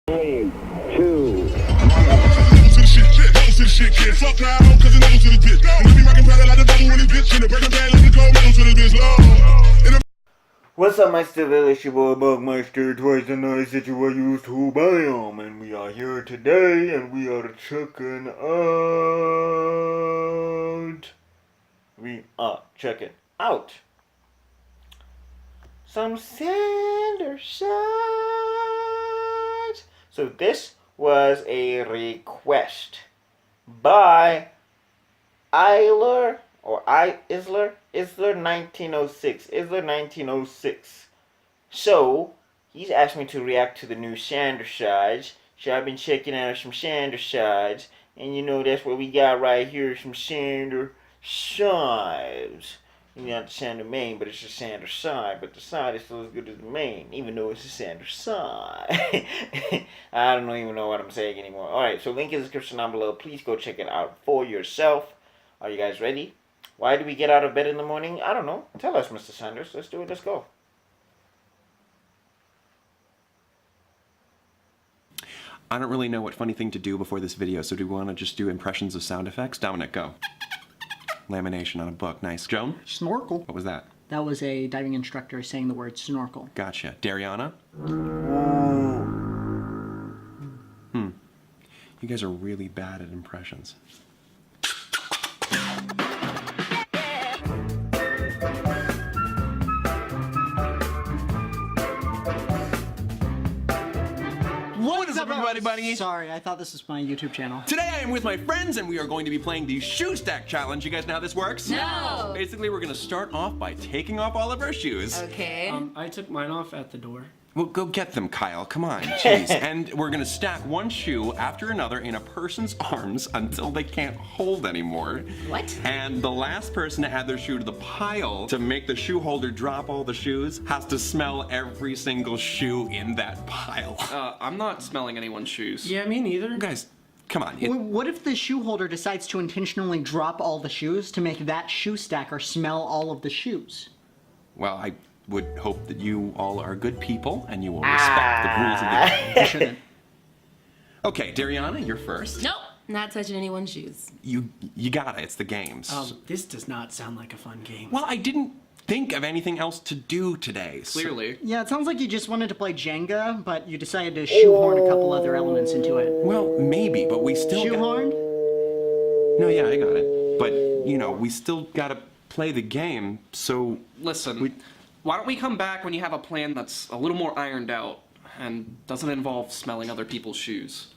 3, 2, What's up, my civil? It's your boy Bugmeister, twice the noise that you were used to biome, and we are here today, and we are checking out. Some Sander shots. So this was a request by Isler 1906. So he's asked me to react to the new Sander sides. So I've been checking out some Sander sides, and you know that's what we got right here, some Sander sides. Not the Sander main, but it's the Sander side. But the side is still as good as the main, even though it's the Sander side. I don't even know what I'm saying anymore. Alright, so link in the description down below. Please go check it out for yourself. Are you guys ready? Why do we get out of bed in the morning? I don't know. Tell us, Mr. Sanders. Let's do it. Let's go. I don't really know what funny thing to do before this video, so do we want to just do impressions of sound effects? Dominic, go. Lamination on a book. Nice. Joan? Snorkel. What was that? That was a diving instructor saying the word snorkel. Gotcha. Dariana? You guys are really bad at impressions. What is up, everybody, buddy? Sorry, I thought this was my YouTube channel. Today I am with my friends and we are going to be playing the shoe stack challenge. You guys know how this works? No! Basically, we're going to start off by taking off all of our shoes. Okay. I took mine off at the door. Well, go get them, Kyle. Come on. Jeez. And we're going to stack one shoe after another in a person's arms until they can't hold anymore. What? And the last person to add their shoe to the pile to make the shoe holder drop all the shoes has to smell every single shoe in that pile. I'm not smelling anyone's shoes. Yeah, me neither. Guys, come on. What if the shoe holder decides to intentionally drop all the shoes to make that shoe stacker smell all of the shoes? Well, I would hope that you all are good people and you will respect the rules of the game. You shouldn't. Okay, Dariana, you're first. Nope. Not touching anyone's shoes. You got it. It's the games. This does not sound like a fun game. Well, I didn't think of anything else to do today. Clearly. Yeah, it sounds like you just wanted to play Jenga, but you decided to shoehorn a couple other elements into it. Well, maybe, but we still Shoehorn? No, yeah, I got it. But, you know, we still gotta play the game, so... Listen, why don't we come back when you have a plan that's a little more ironed out and doesn't involve smelling other people's shoes?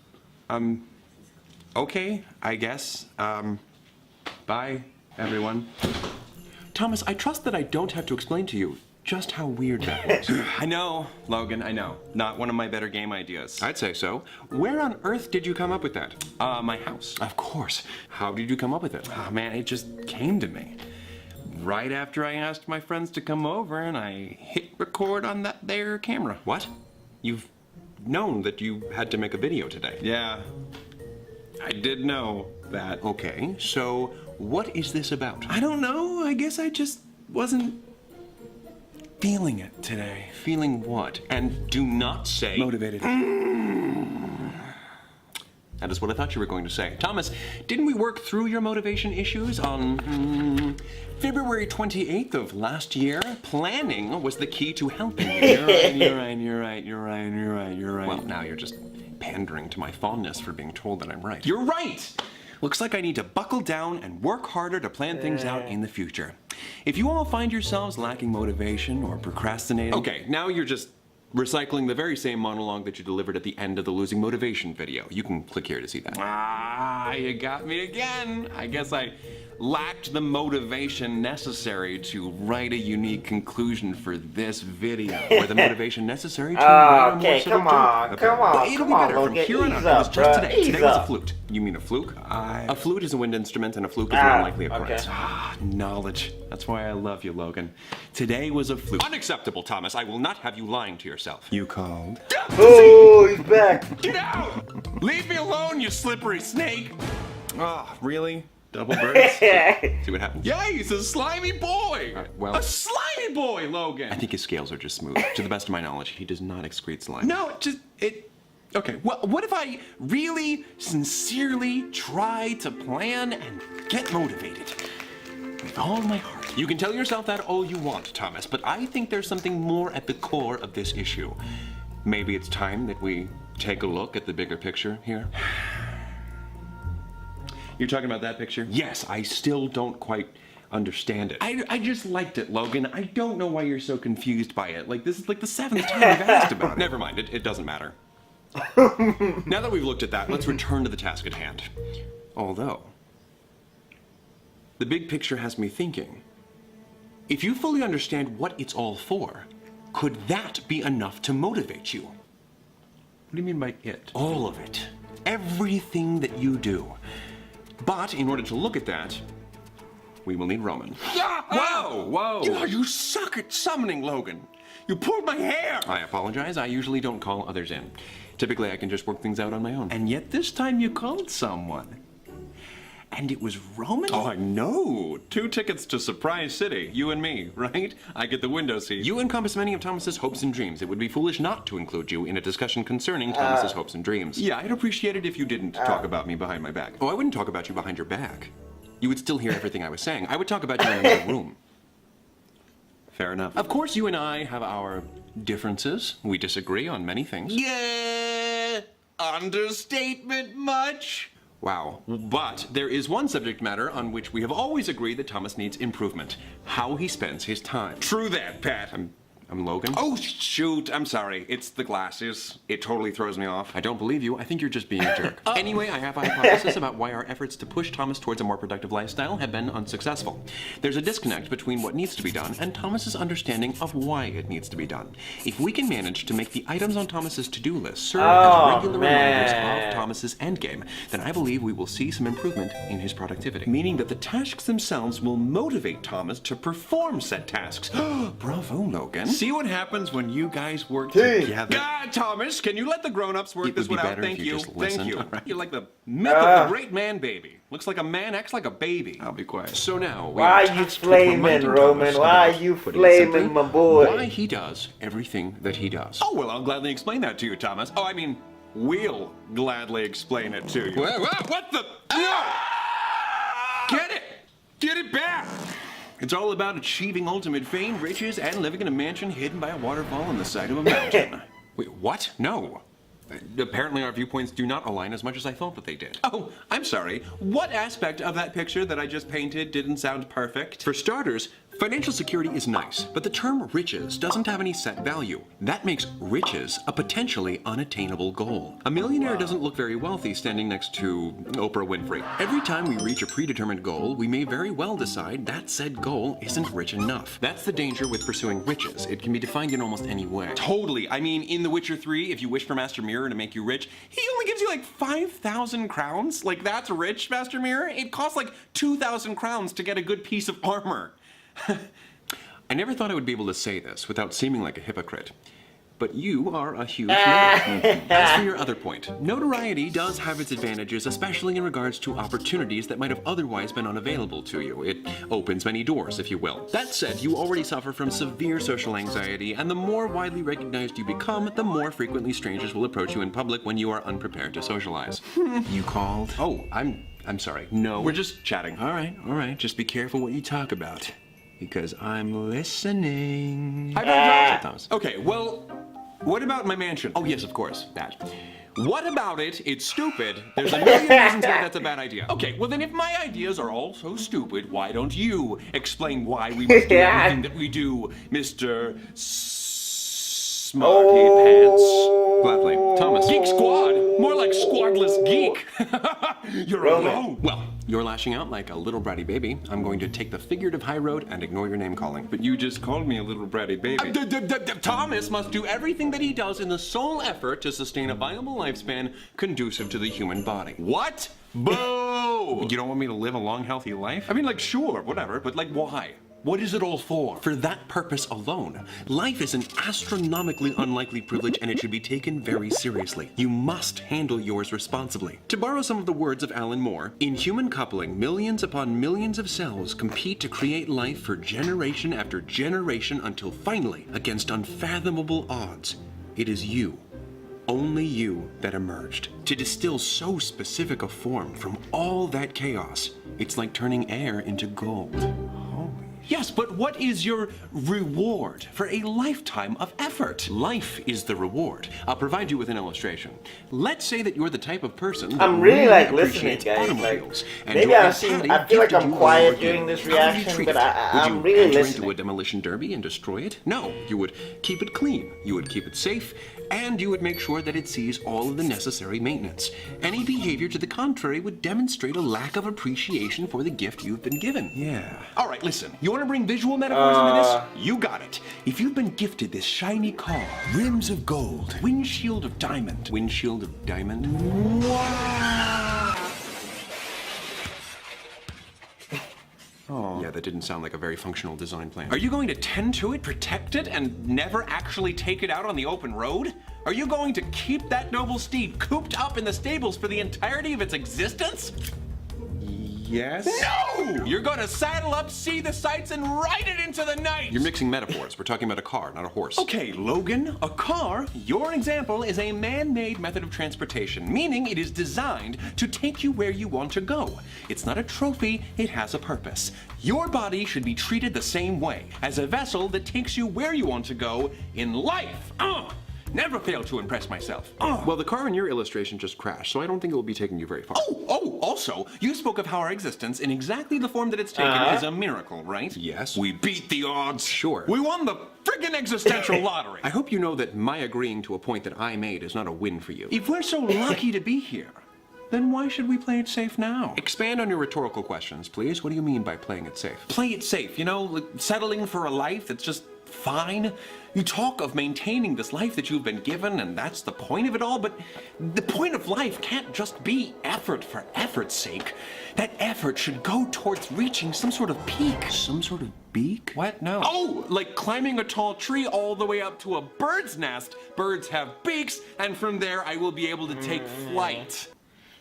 Okay, I guess. Bye, everyone. Thomas, I trust that I don't have to explain to you just how weird that was. I know, Logan, I know. Not one of my better game ideas. I'd say so. Where on earth did you come up with that? My house. Of course. How did you come up with it? Oh, man, it just came to me. Right after I asked my friends to come over and I hit record on that there camera. What? You've known that you had to make a video today? Yeah, I did know that. Okay, so what is this about? I don't know. I guess I just wasn't feeling it today. Feeling what? And do not say motivated. That is what I thought you were going to say. Thomas, didn't we work through your motivation issues on February 28th of last year? Planning was the key to helping you. You're right. Well, now you're just pandering to my fondness for being told that I'm right. You're right! Looks like I need to buckle down and work harder to plan things out in the future. If you all find yourselves lacking motivation or procrastinating... Okay, now you're just recycling the very same monologue that you delivered at the end of the losing motivation video. You can click here to see that. Ah, you got me again. I guess I lacked the motivation necessary to write a unique conclusion for this video. Or the motivation necessary to write a more subtle joke. come on, It'll be better from here on out. It was just today. Ease Today was a up. flute. You mean a fluke? A flute is a wind instrument and a fluke is an unlikely occurrence. Okay. Ah, knowledge. That's why I love you, Logan. Today was a fluke. Unacceptable, Thomas. I will not have you lying to yourself. You called? Oh, he's back. Get out! Leave me alone, you slippery snake! Oh, really? Double birds? See what happens? Yeah, he's a slimy boy! Well, a slimy boy, Logan! I think his scales are just smooth. To the best of my knowledge, he does not excrete slime. No, Okay, well, what if I really, sincerely try to plan and get motivated? With all my heart. You can tell yourself that all you want, Thomas, but I think there's something more at the core of this issue. Maybe it's time that we take a look at the bigger picture here. You're talking about that picture? Yes, I still don't quite understand it. I just liked it, Logan. I don't know why you're so confused by it. Like, this is like the 7th time you've asked about it. Never mind, it doesn't matter. Now that we've looked at that, let's return to the task at hand. Although, the big picture has me thinking, if you fully understand what it's all for, could that be enough to motivate you? What do you mean by it? All of it. Everything that you do. But in order to look at that, we will need Roman. Whoa! Whoa! You suck at summoning, Logan. You pulled my hair! I apologize. I usually don't call others in. Typically, I can just work things out on my own. And yet this time you called someone. And it was Roman? Oh, I know. 2 tickets to Surprise City. You and me, right? I get the window seat. You encompass many of Thomas's hopes and dreams. It would be foolish not to include you in a discussion concerning Thomas's hopes and dreams. Yeah, I'd appreciate it if you didn't talk about me behind my back. Oh, I wouldn't talk about you behind your back. You would still hear everything I was saying. I would talk about you in another room. Fair enough. Of course, you and I have our differences. We disagree on many things. Yeah! Understatement much? Wow. But there is one subject matter on which we have always agreed that Thomas needs improvement. How he spends his time. True that, Pat. I'm Logan. Oh, shoot. I'm sorry. It's the glasses. It totally throws me off. I don't believe you. I think you're just being a jerk. Anyway, I have a hypothesis about why our efforts to push Thomas towards a more productive lifestyle have been unsuccessful. There's a disconnect between what needs to be done and Thomas's understanding of why it needs to be done. If we can manage to make the items on Thomas's to-do list serve as regular reminders of Thomas's endgame, then I believe we will see some improvement in his productivity. Meaning that the tasks themselves will motivate Thomas to perform said tasks. Bravo, Logan. See what happens when you guys work together. God, Thomas, can you let the grown-ups work this one out? Thank you. Thank you. Right. You're like the myth of the great man baby. Looks like a man, acts like a baby. I'll be quiet. So now, why are you flaming, Roman? Why are you flaming, my boy? Why he does everything that he does. Oh, well, I'll gladly explain that to you, Thomas. Oh, I mean, we'll gladly explain it to you. What the? Get it! Get it back! It's all about achieving ultimate fame, riches, and living in a mansion hidden by a waterfall on the side of a mountain. Wait, what? No. Apparently our viewpoints do not align as much as I thought that they did. Oh, I'm sorry. What aspect of that picture that I just painted didn't sound perfect? For starters, financial security is nice, but the term riches doesn't have any set value. That makes riches a potentially unattainable goal. A millionaire doesn't look very wealthy standing next to Oprah Winfrey. Every time we reach a predetermined goal, we may very well decide that said goal isn't rich enough. That's the danger with pursuing riches. It can be defined in almost any way. Totally. I mean, in The Witcher 3, if you wish for Master Mirror to make you rich, he only gives you like 5,000 crowns. Like, that's rich, Master Mirror? It costs like 2,000 crowns to get a good piece of armor. I never thought I would be able to say this without seeming like a hypocrite, but you are a huge nerd. As for your other point, notoriety does have its advantages, especially in regards to opportunities that might have otherwise been unavailable to you. It opens many doors, if you will. That said, you already suffer from severe social anxiety, and the more widely recognized you become, the more frequently strangers will approach you in public when you are unprepared to socialize. You called? Oh, I'm sorry. No, we're just chatting. All right. Just be careful what you talk about. Because I'm listening. Hi, Thomas. Okay, well, what about my mansion? Oh, yes, of course, that. What about it? It's stupid. There's a million reasons why that's a bad idea. Okay, well then if my ideas are all so stupid, why don't you explain why we must do everything that we do, Mr. Smarty Pants? Gladly. Thomas. Geek Squad. More like Squadless Geek. You're alone. Well, you're lashing out like a little bratty baby. I'm going to take the figurative high road and ignore your name calling. But you just called me a little bratty baby. Thomas must do everything that he does in the sole effort to sustain a viable lifespan conducive to the human body. What? Boo! You don't want me to live a long, healthy life? I mean, like, sure, whatever, but like, why? What is it all for? For that purpose alone. Life is an astronomically unlikely privilege and it should be taken very seriously. You must handle yours responsibly. To borrow some of the words of Alan Moore, in human coupling, millions upon millions of cells compete to create life for generation after generation until finally, against unfathomable odds, it is you only you that emerged. To distill so specific a form from all that chaos, it's like turning air into gold. Yes, but what is your reward for a lifetime of effort? Life is the reward. I'll provide you with an illustration. Let's say that you're the type of person that I'm really like listening, appreciates guys. Like, automobiles, and maybe your I Aunt seem, Patty I feel like gifted I'm you a quiet Lamborghini. during this How would you reaction, treat but it? I'm Would really you enter listening. into a demolition derby and destroy it? No, you would keep it clean. You would keep it safe, and you would make sure that it sees all of the necessary maintenance. Any behavior to the contrary would demonstrate a lack of appreciation for the gift you've been given. Yeah. All right, listen. You want to bring visual metaphors into this? You got it. If you've been gifted this shiny car, Rims of gold. windshield of diamond. Windshield of diamond? Wow! Oh. Yeah, that didn't sound like a very functional design plan. Are you going to tend to it, protect it, and never actually take it out on the open road? Are you going to keep that noble steed cooped up in the stables for the entirety of its existence? Yes? No! You're gonna saddle up, see the sights, and ride it into the night! You're mixing metaphors. We're talking about a car, not a horse. Okay, Logan, a car, your example, is a man-made method of transportation, meaning it is designed to take you where you want to go. It's not a trophy, it has a purpose. Your body should be treated the same way, as a vessel that takes you where you want to go in life. Never fail to impress myself. Well, the car in your illustration just crashed, so I don't think it will be taking you very far. Also, you spoke of how our existence, in exactly the form that it's taken, is a miracle, right? Yes. We beat the odds. Sure. We won the friggin' existential lottery. I hope you know that my agreeing to a point that I made is not a win for you. If we're so lucky to be here, then why should we play it safe now? Expand on your rhetorical questions, please. What do you mean by playing it safe? Play it safe, you know, like settling for a life that's just fine. You talk of maintaining this life that you've been given, and that's the point of it all, but the point of life can't just be effort for effort's sake. That effort should go towards reaching some sort of peak. Some sort of beak? What? No. Oh, like climbing a tall tree all the way up to a bird's nest. Birds have beaks, and from there I will be able to take flight.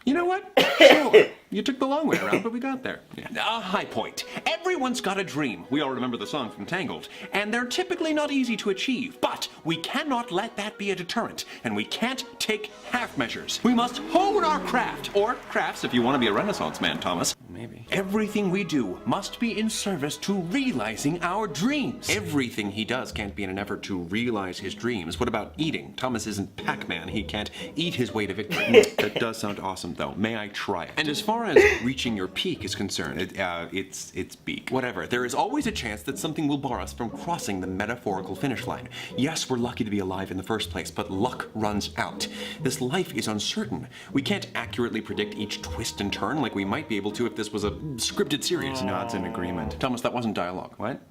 You know what? Sure. You took the long way around, but we got there. Yeah. A high point. Everyone's got a dream. We all remember the song from Tangled. And they're typically not easy to achieve. But we cannot let that be a deterrent. And we can't take half measures. We must hone our craft. Or crafts if you want to be a Renaissance man, Thomas. Maybe. Everything we do must be in service to realizing our dreams. Everything he does can't be in an effort to realize his dreams. What about eating? Thomas isn't Pac-Man. He can't eat his way to victory. That does sound awesome, though. May I try it? And as far as reaching your peak is concerned, it's beak. Whatever. There is always a chance that something will bar us from crossing the metaphorical finish line. Yes, we're lucky to be alive in the first place, but luck runs out. This life is uncertain. We can't accurately predict each twist and turn like we might be able to if this was a scripted series. Nods in agreement. Thomas, that wasn't dialogue. What?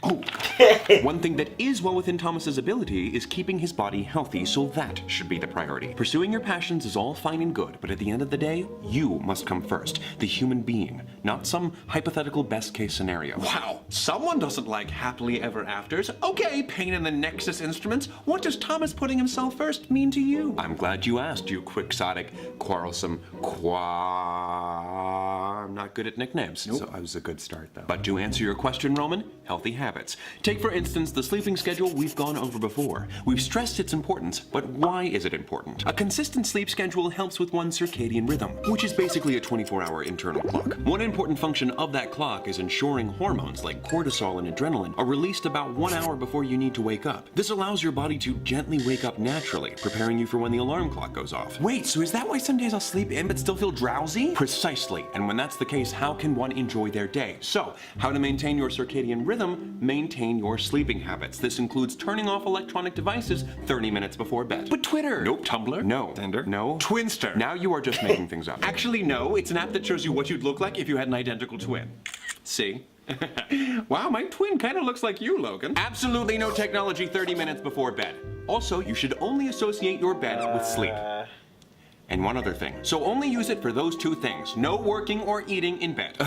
Oh, one thing that is well within Thomas's ability is keeping his body healthy, so that should be the priority. Pursuing your passions is all fine and good, but at the end of the day, you must come first. The human being, not some hypothetical best-case scenario. Wow, someone doesn't like happily ever afters. Okay, Pain and the Nexus Instruments, what does Thomas putting himself first mean to you? I'm glad you asked, you quixotic, quarrelsome, I'm not good at nicknames. Nope. So I was a good start, though. But to answer your question, Roman, healthy habits. Take, for instance, the sleeping schedule we've gone over before. We've stressed its importance, but why is it important? A consistent sleep schedule helps with one's circadian rhythm, which is basically a 24-hour internal clock. One important function of that clock is ensuring hormones like cortisol and adrenaline are released about 1 hour before you need to wake up. This allows your body to gently wake up naturally, preparing you for when the alarm clock goes off. Wait, so is that why some days I'll sleep in but still feel drowsy? Precisely, and when that's the case, how can one enjoy their day? So, how to maintain your circadian rhythm? Maintain your sleeping habits. This includes turning off electronic devices 30 minutes before bed. But Twitter! Nope. Tumblr? No. Tinder? No. Twinster? Now you are just making things up. Actually, no. It's an app that shows you what you'd look like if you had an identical twin. See? Wow, my twin kind of looks like you, Logan. Absolutely no technology 30 minutes before bed. Also, you should only associate your bed with sleep. And one other thing. So only use it for those two things. No working or eating in bed.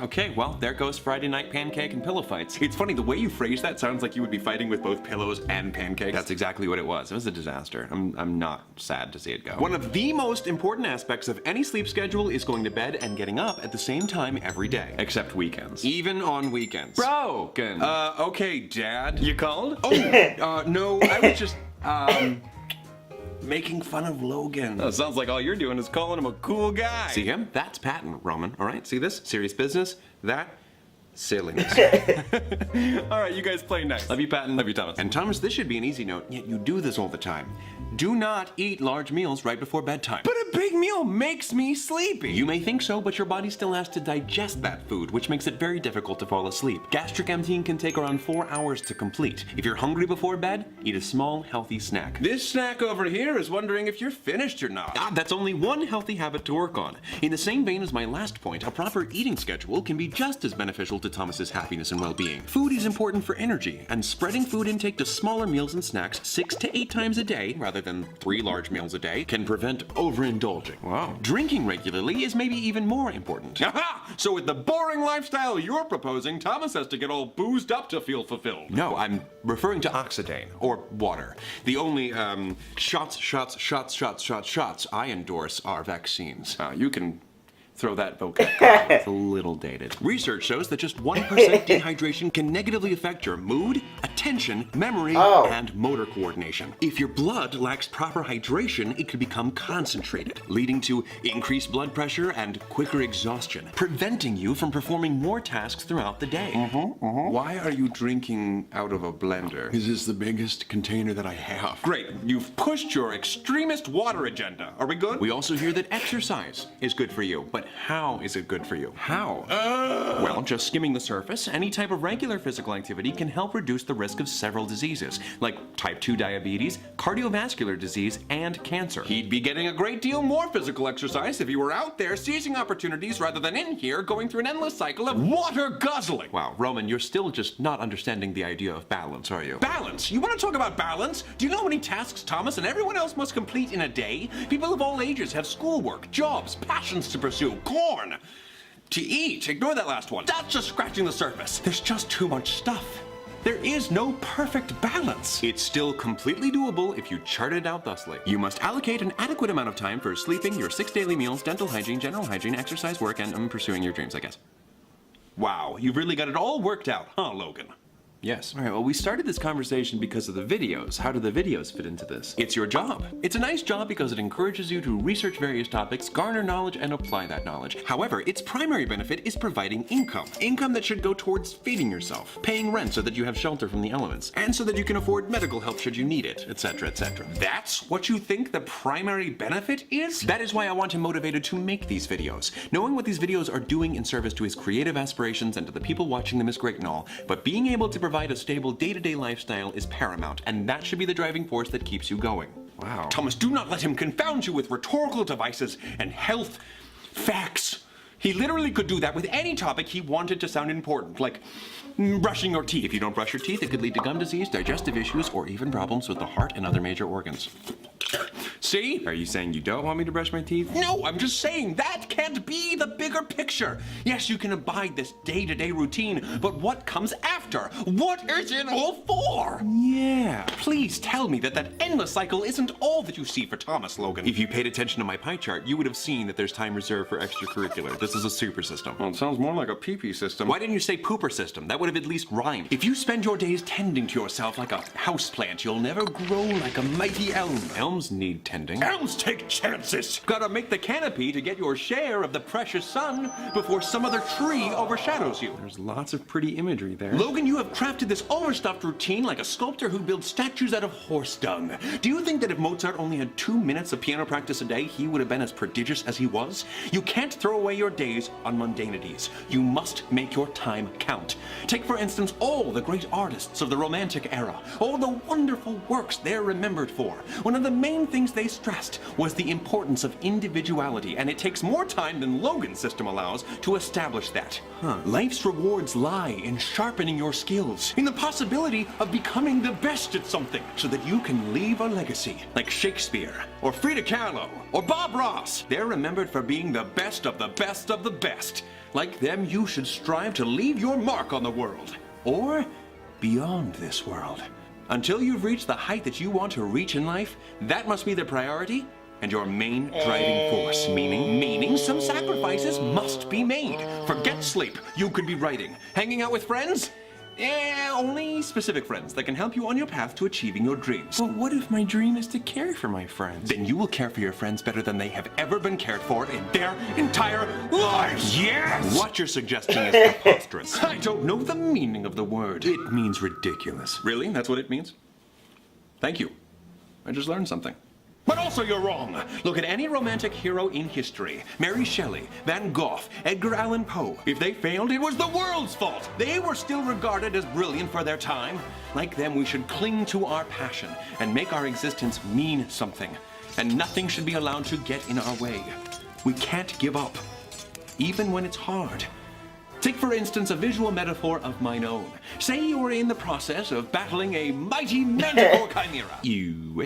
Okay, well, there goes Friday night pancake and pillow fights. It's funny, the way you phrase that sounds like you would be fighting with both pillows and pancakes. That's exactly what it was. It was a disaster. I'm not sad to see it go. One of the most important aspects of any sleep schedule is going to bed and getting up at the same time every day. Except weekends. Even on weekends. Broken. Okay, Dad. You called? Oh, no, Making fun of Logan. Oh, sounds like all you're doing is calling him a cool guy. See him? That's Patton, Roman. All right, see this? Serious business. That, silliness. All right, you guys play nice. Love you, Patton. Love you, Thomas. And Thomas, this should be an easy note, yet you do this all the time. Do not eat large meals right before bedtime. But a big meal makes me sleepy. You may think so, but your body still has to digest that food, which makes it very difficult to fall asleep. Gastric emptying can take around 4 hours to complete. If you're hungry before bed, eat a small, healthy snack. This snack over here is wondering if you're finished or not. That's only one healthy habit to work on. In the same vein as my last point, a proper eating schedule can be just as beneficial to Thomas's happiness and well-being. Food is important for energy, and spreading food intake to smaller meals and snacks 6 to 8 times a day, rather than 3 large meals a day, can prevent overindulging. Wow. Drinking regularly is maybe even more important. Aha! So with the boring lifestyle you're proposing, Thomas has to get all boozed up to feel fulfilled. No, I'm referring to oxidane, or water. The only, shots I endorse are vaccines. You can throw that vocab. It's a little dated. Research shows that just 1% dehydration can negatively affect your mood, attention, memory, and motor coordination. If your blood lacks proper hydration, it could become concentrated, leading to increased blood pressure and quicker exhaustion, preventing you from performing more tasks throughout the day. Why are you drinking out of a blender? This is the biggest container that I have. Great, you've pushed your extremist water agenda. Are we good? We also hear that exercise is good for you, but how is it good for you? How? Well, just skimming the surface, any type of regular physical activity can help reduce the risk of several diseases, like type 2 diabetes, cardiovascular disease, and cancer. He'd be getting a great deal more physical exercise if he were out there seizing opportunities rather than in here going through an endless cycle of water guzzling. Wow, Roman, you're still just not understanding the idea of balance, are you? Balance? You want to talk about balance? Do you know how many tasks Thomas and everyone else must complete in a day? People of all ages have schoolwork, jobs, passions to pursue, corn to eat. Ignore that last one. That's just scratching the surface. There's just too much stuff. There is no perfect balance. It's still completely doable if you chart it out thusly. You must allocate an adequate amount of time for sleeping, your 6 daily meals, dental hygiene, general hygiene, exercise, work, and pursuing your dreams, I guess. Wow, you've really got it all worked out, huh, Logan? Yes. All right, well, we started this conversation because of the videos. How do the videos fit into this? It's your job. It's a nice job because it encourages you to research various topics, garner knowledge, and apply that knowledge. However, its primary benefit is providing income. Income that should go towards feeding yourself, paying rent so that you have shelter from the elements, and so that you can afford medical help should you need it, etc., etc. That's what you think the primary benefit is? That is why I want him motivated to make these videos. Knowing what these videos are doing in service to his creative aspirations and to the people watching them is great and all, but being able to provide a stable day-to-day lifestyle is paramount, and that should be the driving force that keeps you going. Wow. Thomas, do not let him confound you with rhetorical devices and health facts. He literally could do that with any topic he wanted to sound important, like brushing your teeth. If you don't brush your teeth, it could lead to gum disease, digestive issues, or even problems with the heart and other major organs. See? Are you saying you don't want me to brush my teeth? No, I'm just saying that can't be the bigger picture. Yes, you can abide this day-to-day routine, but what comes after? What is it all for? Yeah, please tell me that that endless cycle isn't all that you see for Thomas, Logan. If you paid attention to my pie chart, you would have seen that there's time reserved for extracurricular. This is a super system. Well, it sounds more like a pee-pee system. Why didn't you say pooper system? That would have at least rhymed. If you spend your days tending to yourself like a houseplant, you'll never grow like a mighty elm. Elms need tending. Elms take chances. Gotta make the canopy to get your share of the precious sun before some other tree overshadows you. There's lots of pretty imagery there. Logan, you have crafted this overstuffed routine like a sculptor who builds statues out of horse dung. Do you think that if Mozart only had 2 minutes of piano practice a day, he would have been as prodigious as he was? You can't throw away your days on mundanities. You must make your time count. Take, for instance, all the great artists of the Romantic era, all the wonderful works they're remembered for. One of the main things they stressed was the importance of individuality, and it takes more time than Logan's system allows to establish that. Life's rewards lie in sharpening your skills, in the possibility of becoming the best at something, so that you can leave a legacy, like Shakespeare, or Frida Kahlo, or Bob Ross. They're remembered for being the best of the best of the best. Like them, you should strive to leave your mark on the world, or beyond this world. Until you've reached the height that you want to reach in life, that must be the priority and your main driving force. Meaning some sacrifices must be made. Forget sleep. You could be writing, hanging out with friends, Only specific friends that can help you on your path to achieving your dreams. But what if my dream is to care for my friends? Then you will care for your friends better than they have ever been cared for in their entire lives. Yes! What you're suggesting is preposterous. I don't know the meaning of the word. It means ridiculous. Really? That's what it means? Thank you. I just learned something. But also you're wrong. Look at any romantic hero in history. Mary Shelley, Van Gogh, Edgar Allan Poe. If they failed, it was the world's fault. They were still regarded as brilliant for their time. Like them, we should cling to our passion and make our existence mean something. And nothing should be allowed to get in our way. We can't give up, even when it's hard. Take, for instance, a visual metaphor of mine own. Say you were in the process of battling a mighty manticore chimera.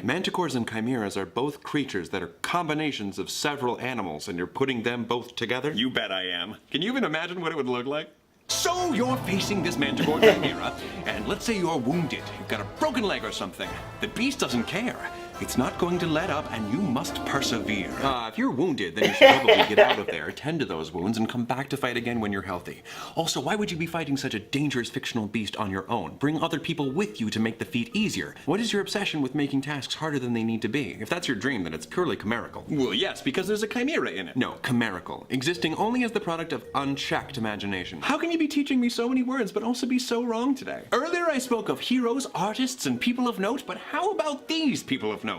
Manticores and chimeras are both creatures that are combinations of several animals, and you're putting them both together? You bet I am. Can you even imagine what it would look like? So you're facing this manticore chimera, and let's say you're wounded. You've got a broken leg or something. The beast doesn't care. It's not going to let up, and you must persevere. If you're wounded, then you should probably get out of there, tend to those wounds, and come back to fight again when you're healthy. Also, why would you be fighting such a dangerous fictional beast on your own? Bring other people with you to make the feat easier. What is your obsession with making tasks harder than they need to be? If that's your dream, then it's purely chimerical. Well, yes, because there's a chimera in it. No, chimerical. Existing only as the product of unchecked imagination. How can you be teaching me so many words, but also be so wrong today? Earlier I spoke of heroes, artists, and people of note, but how about these people of note?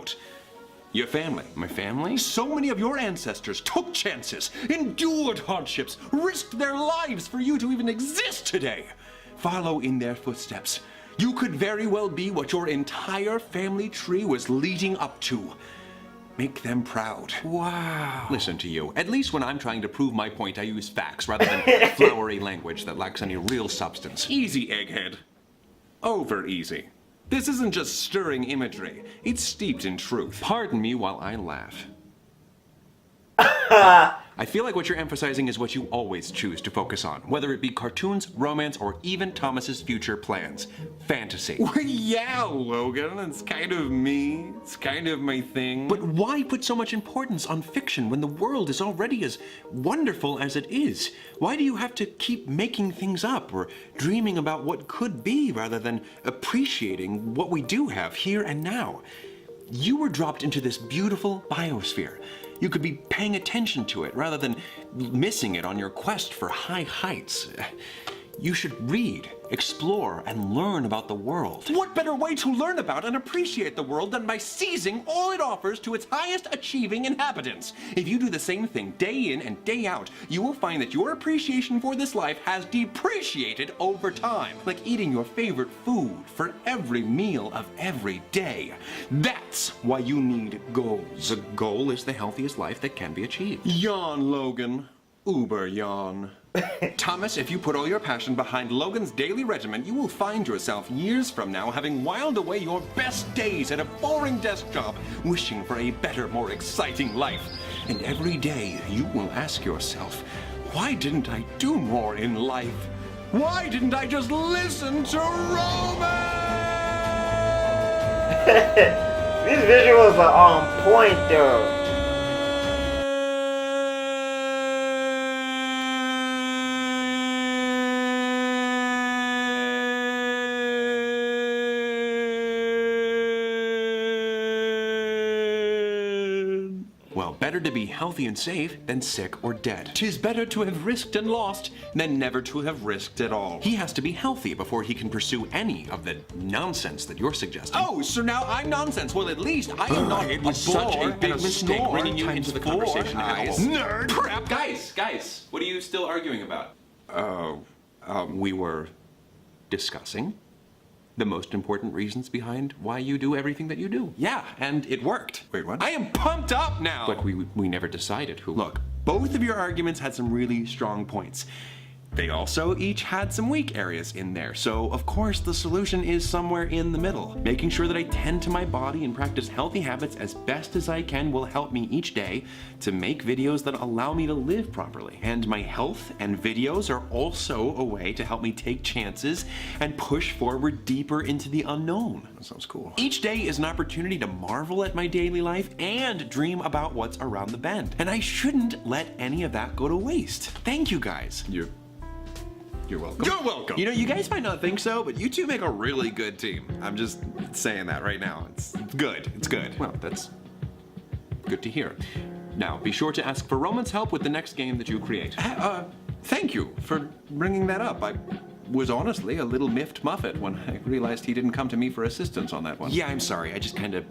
Your family. My family? So many of your ancestors took chances, endured hardships, risked their lives for you to even exist today. Follow in their footsteps. You could very well be what your entire family tree was leading up to. Make them proud. Wow. Listen to you. At least when I'm trying to prove my point, I use facts rather than flowery language that lacks any real substance. Easy, egghead. Over easy. This isn't just stirring imagery. It's steeped in truth. Pardon me while I laugh. I feel like what you're emphasizing is what you always choose to focus on, whether it be cartoons, romance, or even Thomas's future plans. Fantasy. Well, yeah, Logan, it's kind of me. It's kind of my thing. But why put so much importance on fiction when the world is already as wonderful as it is? Why do you have to keep making things up or dreaming about what could be rather than appreciating what we do have here and now? You were dropped into this beautiful biosphere. You could be paying attention to it rather than missing it on your quest for high heights. You should read, explore, and learn about the world. What better way to learn about and appreciate the world than by seizing all it offers to its highest achieving inhabitants? If you do the same thing day in and day out, you will find that your appreciation for this life has depreciated over time, like eating your favorite food for every meal of every day. That's why you need goals. A goal is the healthiest life that can be achieved. Yawn, Logan. Uber yawn. Thomas, if you put all your passion behind Logan's daily regimen, you will find yourself years from now having whiled away your best days at a boring desk job, wishing for a better, more exciting life. And every day you will ask yourself, why didn't I do more in life? Why didn't I just listen to romance? These visuals are on point though. Well, better to be healthy and safe than sick or dead. 'Tis better to have risked and lost than never to have risked at all. He has to be healthy before he can pursue any of the nonsense that you're suggesting. Oh, so now I'm nonsense. Well, at least I am not it a was such four a big and a mistake snore bringing you times into the 4. conversation. Nice. Nerd! Crap! Guys, what are you still arguing about? We were discussing the most important reasons behind why you do everything that you do. Yeah, and it worked. Wait, what? I am pumped up now! But we never decided who. Look, both of your arguments had some really strong points. They also each had some weak areas in there, so of course the solution is somewhere in the middle. Making sure that I tend to my body and practice healthy habits as best as I can will help me each day to make videos that allow me to live properly. And my health and videos are also a way to help me take chances and push forward deeper into the unknown. That sounds cool. Each day is an opportunity to marvel at my daily life and dream about what's around the bend. And I shouldn't let any of that go to waste. Thank you guys. You're welcome. You're welcome. You know, you guys might not think so, but you two make a really good team. I'm just saying that right now. It's good. It's good. Well, that's good to hear. Now, be sure to ask for Roman's help with the next game that you create. Thank you for bringing that up. I was honestly a little miffed Muffet when I realized he didn't come to me for assistance on that one. Yeah, I'm sorry. I just kind of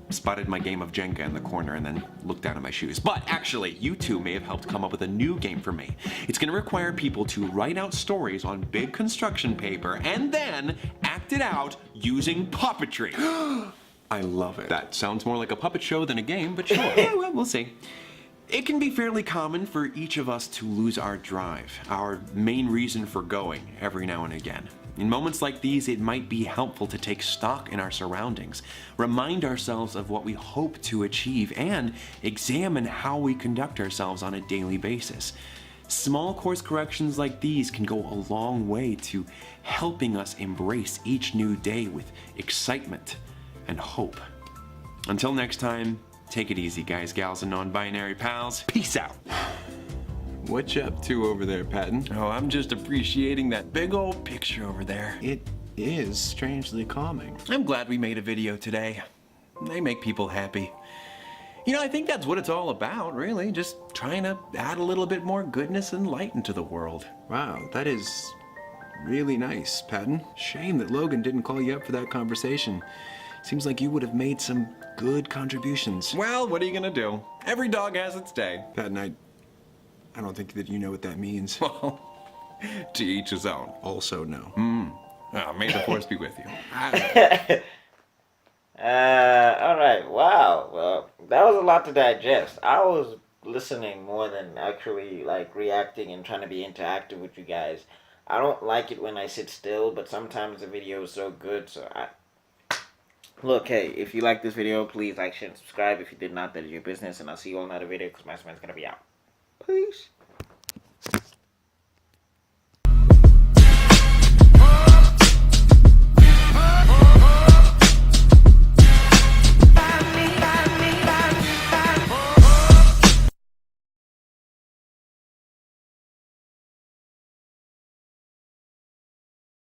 spotted my game of Jenga in the corner and then looked down at my shoes. But actually, you two may have helped come up with a new game for me. It's going to require people to write out stories on big construction paper and then act it out using puppetry. I love it. That sounds more like a puppet show than a game, but sure. Yeah, well, we'll see. It can be fairly common for each of us to lose our drive, our main reason for going, every now and again. In moments like these, it might be helpful to take stock in our surroundings, remind ourselves of what we hope to achieve, and examine how we conduct ourselves on a daily basis. Small course corrections like these can go a long way to helping us embrace each new day with excitement and hope. Until next time, take it easy, guys, gals, and non-binary pals. Peace out. What you up to over there, Patton? Oh, I'm just appreciating that big old picture over there. It is strangely calming. I'm glad we made a video today. They make people happy. You know, I think that's what it's all about, really. Just trying to add a little bit more goodness and light into the world. Wow, that is really nice, Patton. Shame that Logan didn't call you up for that conversation. Seems like you would have made some good contributions. Well, what are you gonna do? Every dog has its day. Patton, I don't think that you know what that means. Well, to each his own. Also no. Oh, may the force be with you. Alright, wow. Well, that was a lot to digest. I was listening more than actually, like, reacting and trying to be interactive with you guys. I don't like it when I sit still, but sometimes the video is so good, so Look, hey, if you like this video, please like, share, and subscribe. If you did not, that is your business, and I'll see you all in another video, because my man's gonna be out. Peace.